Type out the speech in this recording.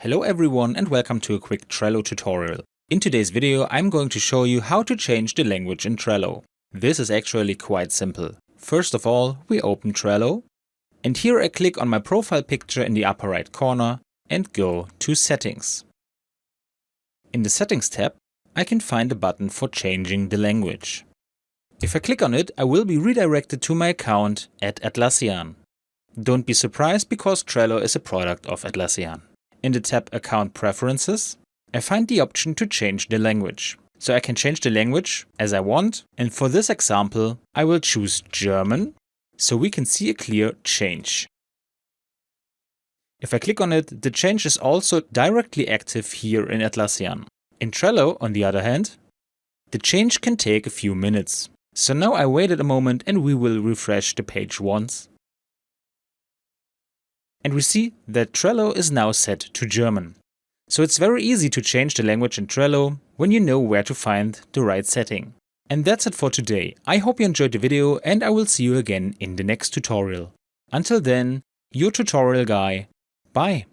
Hello everyone and welcome to a quick Trello tutorial. In today's video I'm going to show you how to change the language in Trello. This is actually quite simple. First of all, we open Trello and here I click on my profile picture in the upper right corner and go to Settings. In the Settings tab, I can find a button for changing the language. If I click on it, I will be redirected to my account at Atlassian. Don't be surprised because Trello is a product of Atlassian. In the tab Account Preferences, I find the option to change the language. So I can change the language as I want, and for this example I will choose German, so we can see a clear change. If I click on it, the change is also directly active here in Atlassian. In Trello, on the other hand, the change can take a few minutes. So now I waited a moment and we will refresh the page once. And we see that Trello is now set to German. So it's very easy to change the language in Trello when you know where to find the right setting. And that's it for today. I hope you enjoyed the video and I will see you again in the next tutorial. Until then, your tutorial guy. Bye.